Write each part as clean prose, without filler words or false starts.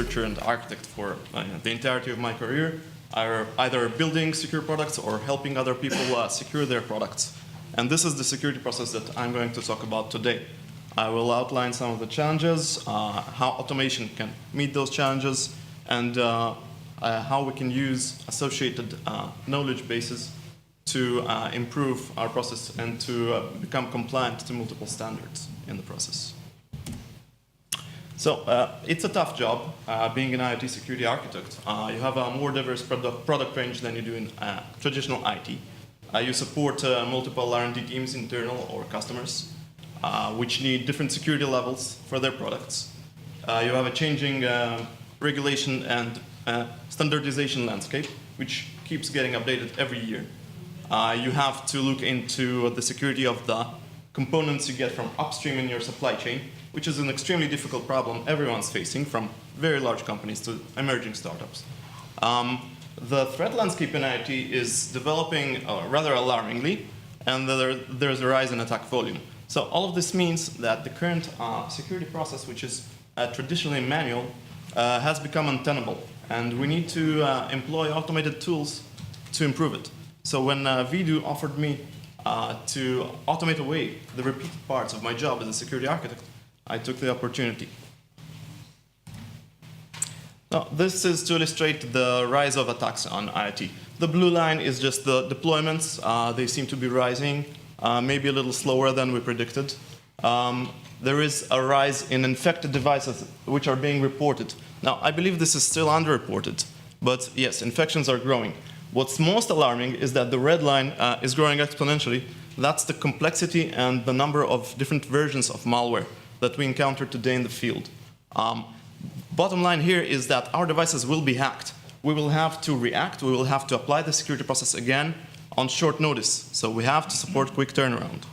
researcher and architect for the entirety of my career, either building secure products or helping other people secure their products. And this is the security process that I'm going to talk about today. I will outline some of the challenges, how automation can meet those challenges, and how we can use associated knowledge bases to improve our process and to become compliant to multiple standards in the process. So it's a tough job being an IoT security architect. You have a more diverse product range than you do in traditional IT. You support multiple R&D teams, internal or customers, which need different security levels for their products. You have a changing regulation and standardization landscape, which keeps getting updated every year. You have to look into the security of the components you get from upstream in your supply chain, which is an extremely difficult problem everyone's facing, from very large companies to emerging startups. The threat landscape in IoT is developing rather alarmingly, and there's a rise in attack volume. So all of this means that the current security process, which is traditionally manual, has become untenable, and we need to employ automated tools to improve it. So when VDOO offered me to automate away the repeated parts of my job as a security architect, I took the opportunity. Now, this is to illustrate the rise of attacks on IoT. The blue line is just the deployments. They seem to be rising, maybe a little slower than we predicted. There is a rise in infected devices which are being reported. Now, I believe this is still underreported, but yes, infections are growing. What's most alarming is that the red line is growing exponentially. That's the complexity and the number of different versions of malware that we encounter today in the field. Bottom line here is that our devices will be hacked. We will have to react. We will have to apply the security process again on short notice. So we have to support quick turnaround.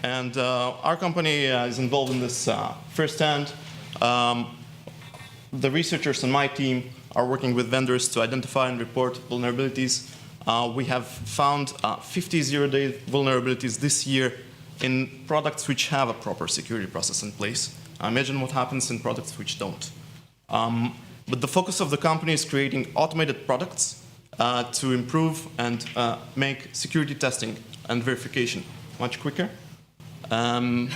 And our company is involved in this firsthand. The researchers on my team are working with vendors to identify and report vulnerabilities. We have found 50 zero-day vulnerabilities this year in products which have a proper security process in place. Imagine what happens in products which don't. But the focus of the company is creating automated products to improve and make security testing and verification much quicker. And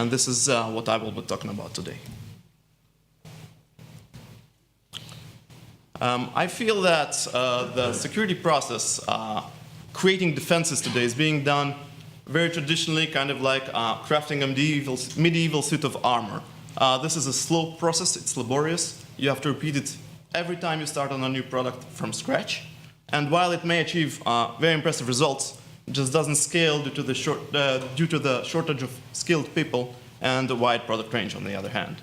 this is what I will be talking about today. I feel that the security process, creating defenses today, is being done very traditionally, kind of like crafting a medieval suit of armor. This is a slow process. It's laborious. You have to repeat it every time you start on a new product from scratch. And while it may achieve very impressive results, it just doesn't scale due to the shortage of skilled people and the wide product range, on the other hand.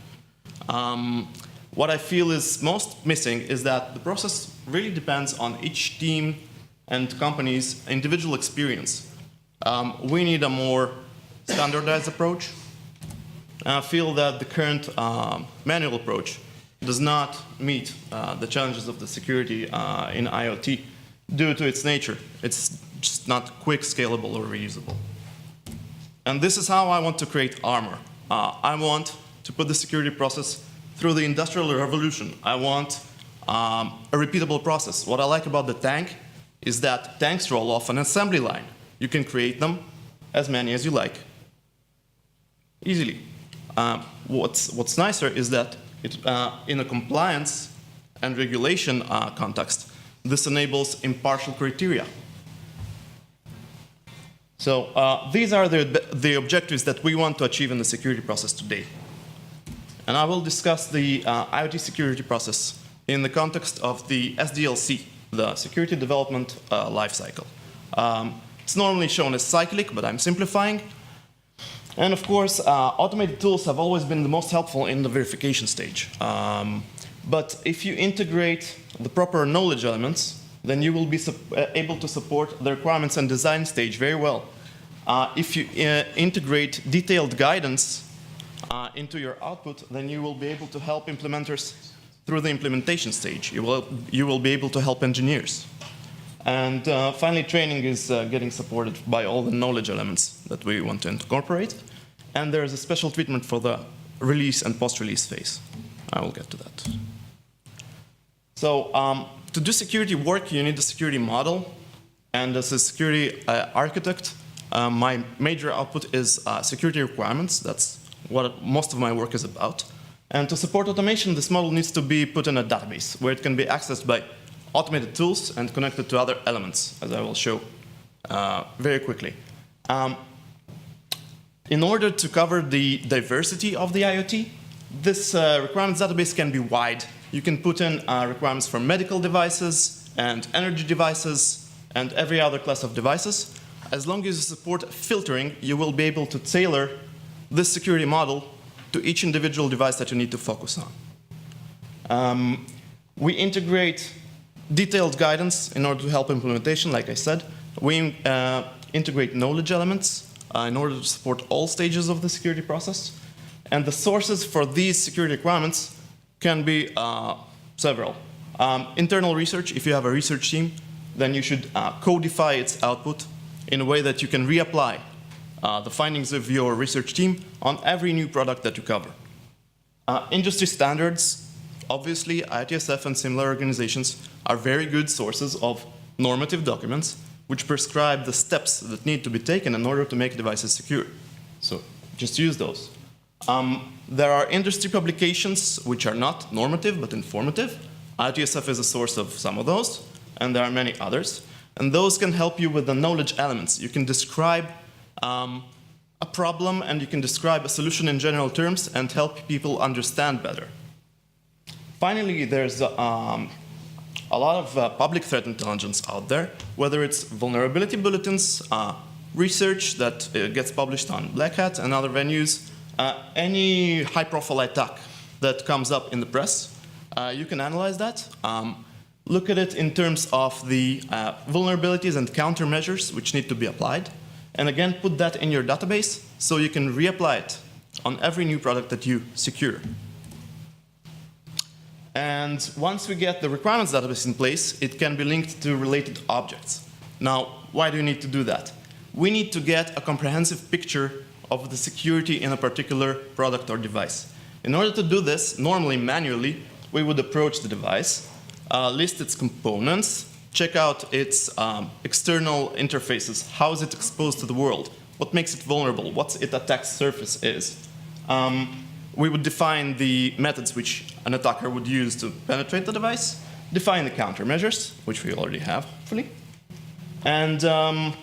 What I feel is most missing is that the process really depends on each team and company's individual experience. We need a more standardized approach. I feel that the current manual approach does not meet the challenges of the security in IoT due to its nature. It's just not quick, scalable, or reusable. And this is how I want to create armor. I want to put the security process through the Industrial Revolution. I want a repeatable process. What I like about the tank is that tanks roll off an assembly line. You can create them as many as you like, easily. What's nicer is that in a compliance and regulation context, this enables impartial criteria. So these are the objectives that we want to achieve in the security process today. And I will discuss the IoT security process in the context of the SDLC, the Security Development Lifecycle. It's normally shown as cyclic, but I'm simplifying. And of course, automated tools have always been the most helpful in the verification stage. But if you integrate the proper knowledge elements, then you will be able to support the requirements and design stage very well. If you integrate detailed guidance into your output, then you will be able to help implementers through the implementation stage. You will be able to help engineers. And finally, training is getting supported by all the knowledge elements that we want to incorporate. And there is a special treatment for the release and post-release phase. I will get to that. So to do security work, you need a security model. And as a security architect, my major output is security requirements. That's what most of my work is about. And to support automation, this model needs to be put in a database where it can be accessed by automated tools and connected to other elements, as I will show very quickly. In order to cover the diversity of the IoT, this requirements database can be wide. You can put in requirements for medical devices and energy devices and every other class of devices. As long as you support filtering, you will be able to tailor this security model to each individual device that you need to focus on. We integrate detailed guidance in order to help implementation, like I said. We integrate knowledge elements in order to support all stages of the security process. And the sources for these security requirements can be several. Internal research, if you have a research team, then you should codify its output in a way that you can reapply the findings of your research team on every new product that you cover. Industry standards, obviously, ITSF and similar organizations are very good sources of normative documents which prescribe the steps that need to be taken in order to make devices secure. So just use those. There are industry publications which are not normative but informative. ITSF is a source of some of those, and there are many others. And those can help you with the knowledge elements. You can describe a problem and you can describe a solution in general terms and help people understand better. Finally, there's a lot of public threat intelligence out there, whether it's vulnerability bulletins, research that gets published on Black Hat and other venues, any high-profile attack that comes up in the press. You can analyze that. Look at it in terms of the vulnerabilities and countermeasures which need to be applied. And again, put that in your database so you can reapply it on every new product that you secure. And once we get the requirements database in place, it can be linked to related objects. Now, why do you need to do that? We need to get a comprehensive picture of the security in a particular product or device. In order to do this, normally manually, we would approach the device, list its components, check out its external interfaces. How is it exposed to the world? What makes it vulnerable? What its attack surface is? We would define the methods which an attacker would use to penetrate the device, define the countermeasures, which we already have, hopefully. And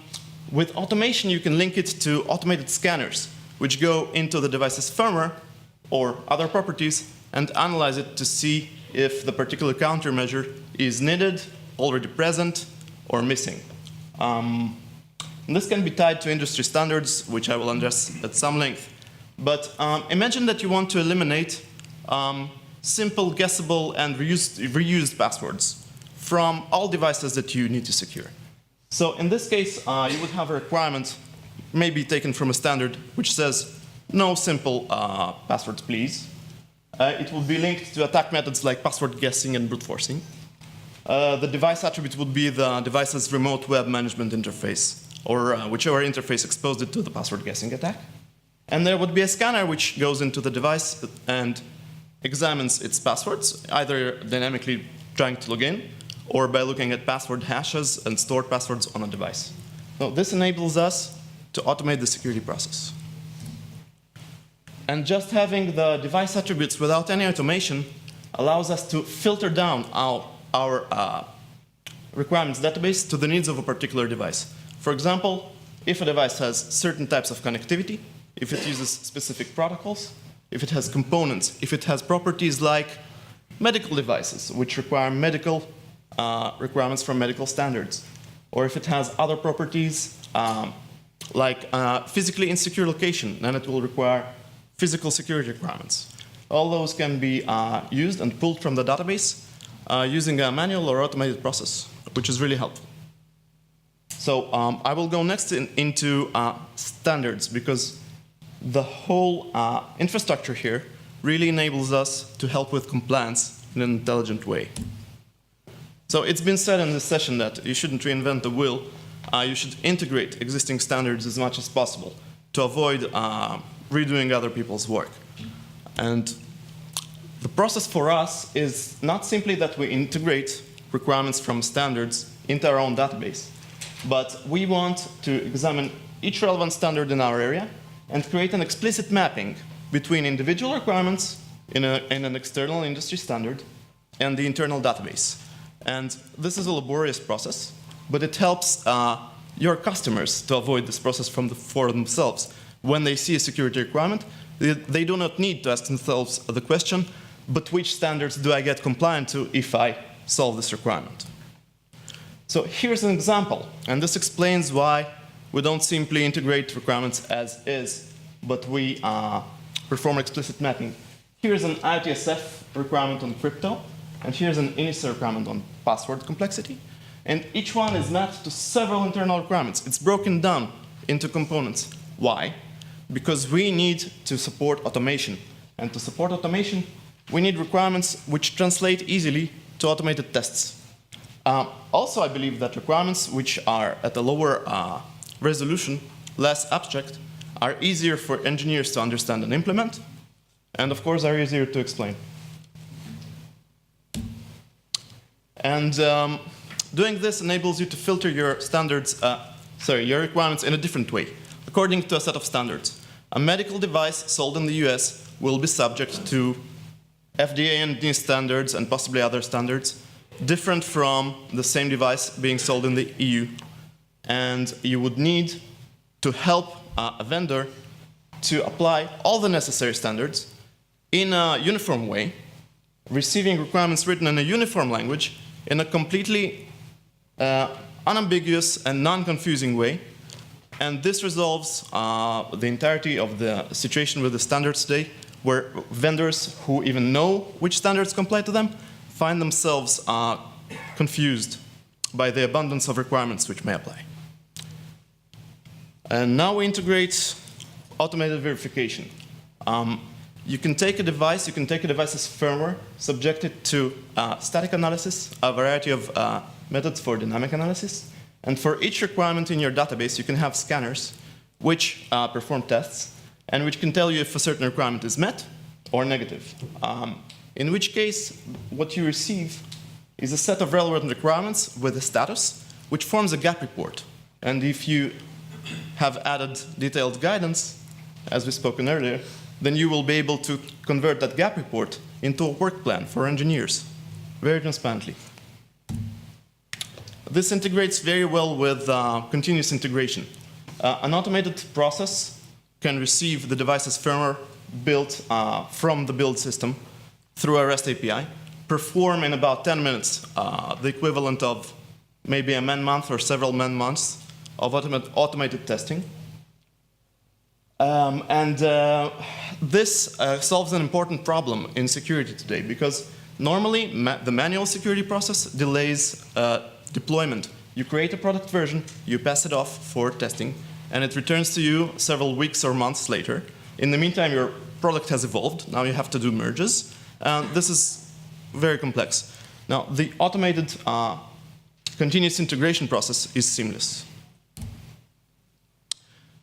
with automation, you can link it to automated scanners, which go into the device's firmware or other properties and analyze it to see if the particular countermeasure is needed, already present, or missing. And this can be tied to industry standards, which I will address at some length. But imagine that you want to eliminate simple, guessable, and reused passwords from all devices that you need to secure. So in this case, you would have a requirement, maybe taken from a standard, which says, no simple passwords, please. It would be linked to attack methods like password guessing and brute forcing. The device attribute would be the device's remote web management interface, or whichever interface exposed it to the password guessing attack. And there would be a scanner which goes into the device and examines its passwords, either dynamically trying to log in, or by looking at password hashes and stored passwords on a device. So this enables us to automate the security process. And just having the device attributes without any automation allows us to filter down our requirements database to the needs of a particular device. For example, if a device has certain types of connectivity, if it uses specific protocols, if it has components, if it has properties like medical devices, which require medical requirements from medical standards, or if it has other properties like physically insecure location, then it will require physical security requirements. All those can be used and pulled from the database using a manual or automated process, which is really helpful. So I will go next into standards, because the whole infrastructure here really enables us to help with compliance in an intelligent way. So it's been said in this session that you shouldn't reinvent the wheel. You should integrate existing standards as much as possible to avoid redoing other people's work. And The process for us is not simply that we integrate requirements from standards into our own database, but we want to examine each relevant standard in our area and create an explicit mapping between individual requirements in an external industry standard and the internal database. And this is a laborious process, but it helps your customers to avoid this process for themselves. When they see a security requirement, they do not need to ask themselves the question, but which standards do I get compliant to if I solve this requirement? So here's an example, and this explains why we don't simply integrate requirements as is, but we perform explicit mapping. Here's an IoTSF requirement on crypto, and here's an INISA requirement on password complexity. And each one is mapped to several internal requirements. It's broken down into components. Why? Because we need to support automation. And to support automation, we need requirements which translate easily to automated tests. Also, I believe that requirements which are at a lower resolution, less abstract, are easier for engineers to understand and implement, and of course are easier to explain. And doing this enables you to filter your standards, your requirements in a different way, according to a set of standards. A medical device sold in the US will be subject to FDA and NIST standards and possibly other standards, different from the same device being sold in the EU. And you would need to help a vendor to apply all the necessary standards in a uniform way, receiving requirements written in a uniform language in a completely unambiguous and non-confusing way. And this resolves the entirety of the situation with the standards today, where vendors who even know which standards comply to them find themselves confused by the abundance of requirements which may apply. And now we integrate automated verification. You can take a device's firmware, subject it to static analysis, a variety of methods for dynamic analysis, and for each requirement in your database, you can have scanners which perform tests and which can tell you if a certain requirement is met or negative. In which case, what you receive is a set of relevant requirements with a status, which forms a gap report. And if you have added detailed guidance, as we spoken earlier, then you will be able to convert that gap report into a work plan for engineers, very transparently. This integrates very well with continuous integration. An automated process can receive the device's firmware built from the build system through a REST API, perform in about 10 minutes the equivalent of maybe a man-month or several man-months of automated testing. This solves an important problem in security today, because normally the manual security process delays deployment. You create a product version, you pass it off for testing, and it returns to you several weeks or months later. In the meantime, your product has evolved. Now you have to do merges. This is very complex. Now, the automated continuous integration process is seamless.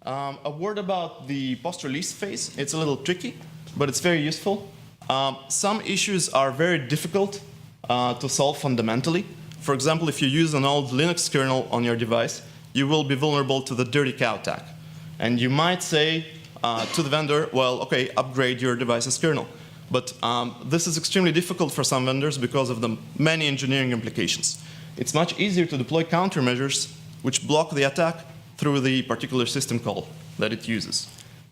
A word about the post-release phase. It's a little tricky, but it's very useful. Some issues are very difficult to solve fundamentally. For example, if you use an old Linux kernel on your device, you will be vulnerable to the dirty cow attack. And you might say to the vendor, well, okay, upgrade your device's kernel. But this is extremely difficult for some vendors because of the many engineering implications. It's much easier to deploy countermeasures which block the attack through the particular system call that it uses.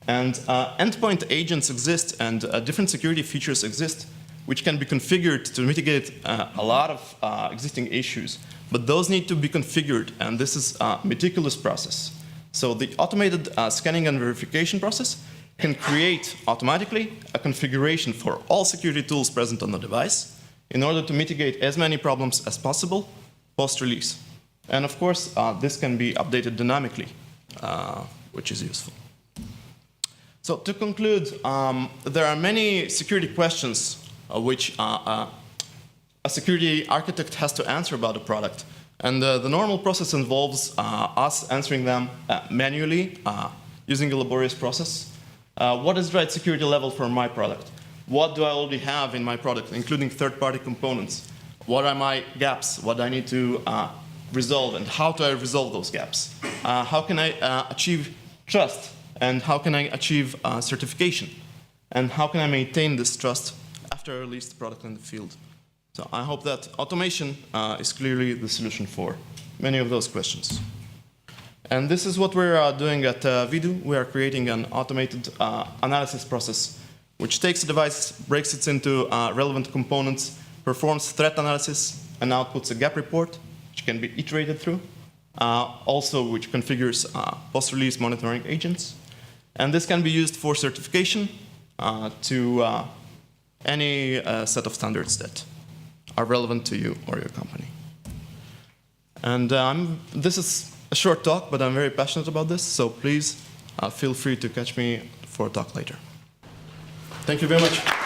And endpoint agents exist, and different security features exist, which can be configured to mitigate a lot of existing issues. But those need to be configured, and this is a meticulous process. So the automated scanning and verification process can create automatically a configuration for all security tools present on the device in order to mitigate as many problems as possible post-release. And of course, this can be updated dynamically, which is useful. So to conclude, there are many security questions which a security architect has to answer about a product. And the normal process involves us answering them manually using a laborious process. What is the right security level for my product? what do I already have in my product, including third-party components? What are my gaps? What do I need to resolve, and how do I resolve those gaps? How can I achieve trust, and how can I achieve certification? And how can I maintain this trust after I release the product in the field? So I hope that automation is clearly the solution for many of those questions. And this is what we're doing at VDOO. We are creating an automated analysis process which takes a device, breaks it into relevant components, performs threat analysis, and outputs a gap report, which can be iterated through, also which configures post-release monitoring agents. And this can be used for certification to any set of standards that are relevant to you or your company. And this is a short talk, but I'm very passionate about this, so please feel free to catch me for a talk later. Thank you very much.